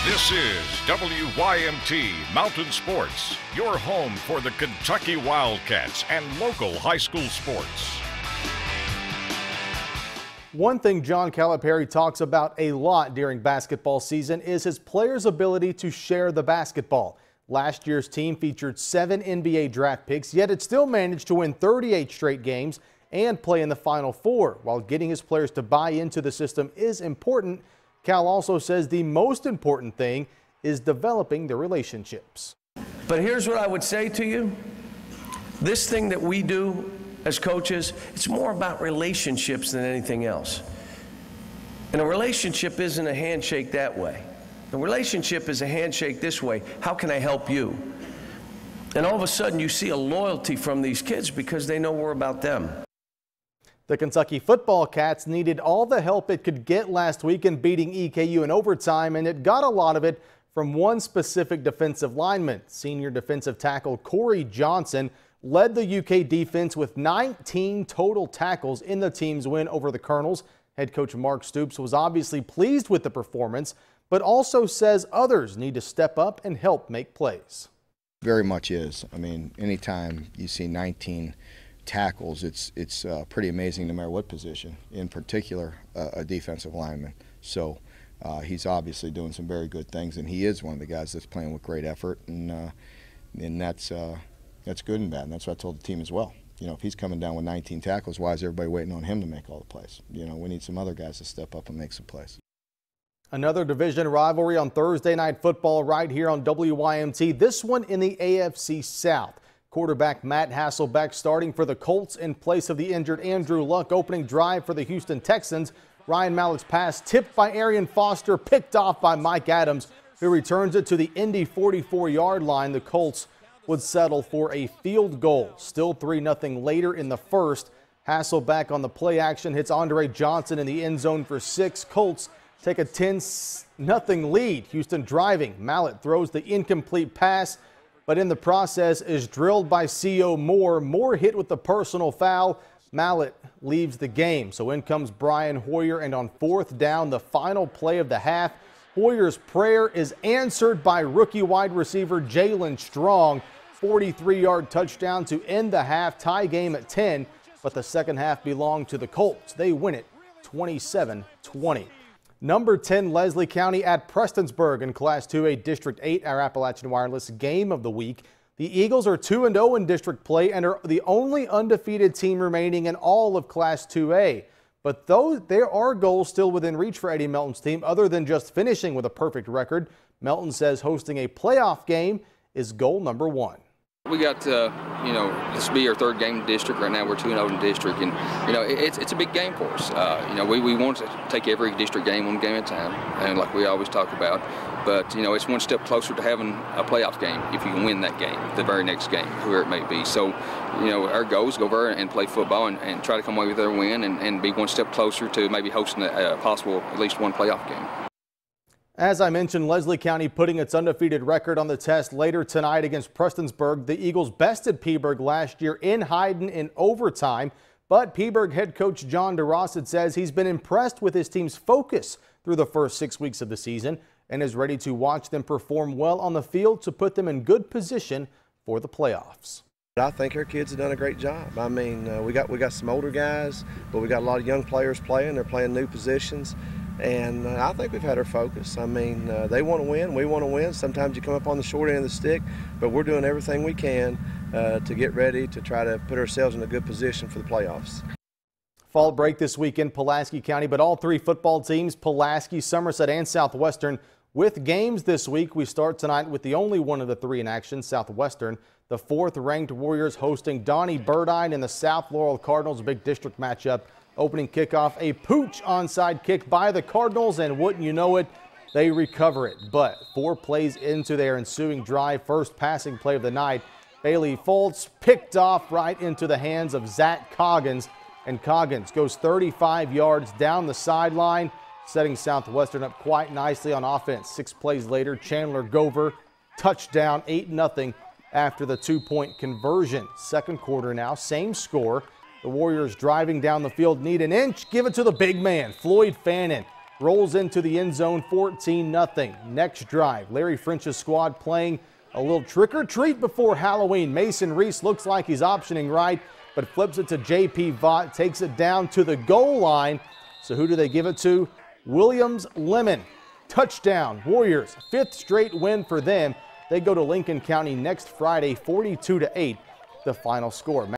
This is WYMT Mountain Sports, your home for the Kentucky Wildcats and local high school sports. One thing John Calipari talks about a lot during basketball season is his players' ability to share the basketball. Last year's team featured 7 NBA draft picks, yet it still managed to win 38 straight games and play in the Final Four. While getting his players to buy into the system is important, Cal also says the most important thing is developing the relationships. But here's what I would say to you. This thing that we do as coaches, it's more about relationships than anything else. And a relationship isn't a handshake that way. A relationship is a handshake this way. How can I help you? And all of a sudden you see a loyalty from these kids because they know we're about them. The Kentucky football Cats needed all the help it could get last week in beating EKU in overtime, and it got a lot of it from one specific defensive lineman. Senior defensive tackle Corey Johnson led the UK defense with 19 total tackles in the team's win over the Colonels. Head coach Mark Stoops was obviously pleased with the performance, but also says others need to step up and help make plays. Very much is. I mean, anytime you see 19 tackles, it's pretty amazing no matter what position, in particular a defensive lineman. So he's obviously doing some very good things, and he is one of the guys that's playing with great effort, and that's good and bad, and that's what I told the team as well. You know, if he's coming down with 19 tackles, why is everybody waiting on him to make all the plays? You know, we need some other guys to step up and make some plays. Another division rivalry on Thursday Night Football right here on WYMT, this one in the AFC South. Quarterback Matt Hasselbeck starting for the Colts in place of the injured Andrew Luck. Opening drive for the Houston Texans. Ryan Mallett's pass tipped by Arian Foster, picked off by Mike Adams, who returns it to the Indy 44-yard line. The Colts would settle for a field goal. Still 3-0 later in the first. Hasselbeck on the play action hits Andre Johnson in the end zone for 6. Colts take a 10-0 lead. Houston driving. Mallett throws the incomplete pass, but in the process is drilled by C.O. Moore. Moore hit with the personal foul. Mallett leaves the game. So in comes Brian Hoyer, and on 4th down, the final play of the half, Hoyer's prayer is answered by rookie wide receiver Jalen Strong. 43-yard touchdown to end the half, tie game at 10, but the second half belonged to the Colts. They win it 27-20. Number 10 Leslie County at Prestonsburg in Class 2A District 8, our Appalachian Wireless game of the week. The Eagles are 2-0 in district play and are the only undefeated team remaining in all of Class 2A. But though there are goals still within reach for Eddie Melton's team, other than just finishing with a perfect record, Melton says hosting a playoff game is goal number 1. We got, this will be our 3rd game in district. Right now we're 2-0 in district, and, it's a big game for us. We want to take every district game one game at a time, and like we always talk about. But, it's one step closer to having a playoff game if you can win that game, the very next game, whoever it may be. So, our goal is to go over and play football and try to come away with a win and be one step closer to maybe hosting a possible at least one playoff game. As I mentioned, Leslie County putting its undefeated record on the test later tonight against Prestonsburg. The Eagles bested Peaburg last year in Hyden in overtime, but Peaburg head coach John Derossett says he's been impressed with his team's focus through the first 6 weeks of the season and is ready to watch them perform well on the field to put them in good position for the playoffs. I think our kids have done a great job. I mean, we got some older guys, but we got a lot of young players playing. They're playing new positions. And I think we've had our focus. I mean, they want to win, we want to win. Sometimes you come up on the short end of the stick, but we're doing everything we can to get ready to try to put ourselves in a good position for the playoffs. Fall break this week in Pulaski County, but all 3 football teams, Pulaski, Somerset, and Southwestern, with games this week. We start tonight with the only one of the 3 in action, Southwestern. The 4th-ranked Warriors hosting Donnie Burdine and the South Laurel Cardinals, a big district matchup. Opening kickoff, a pooch onside kick by the Cardinals, and wouldn't you know it, they recover it. But 4 plays into their ensuing drive, first passing play of the night, Bailey Foltz picked off right into the hands of Zach Coggins, and Coggins goes 35 yards down the sideline, setting Southwestern up quite nicely on offense. 6 plays later, Chandler Gover, touchdown, 8-0 after the 2-point conversion. Second quarter now, same score. The Warriors driving down the field, need an inch, give it to the big man, Floyd Fannin. rolls into the end zone 14-0. Next drive, Larry French's squad playing a little trick or treat before Halloween. Mason Reese looks like he's optioning right, but flips it to J.P. Vaught, takes it down to the goal line. So who do they give it to? Williams Lemon. Touchdown. Warriors, 5th straight win for them. They go to Lincoln County next Friday, 42-8, the final score.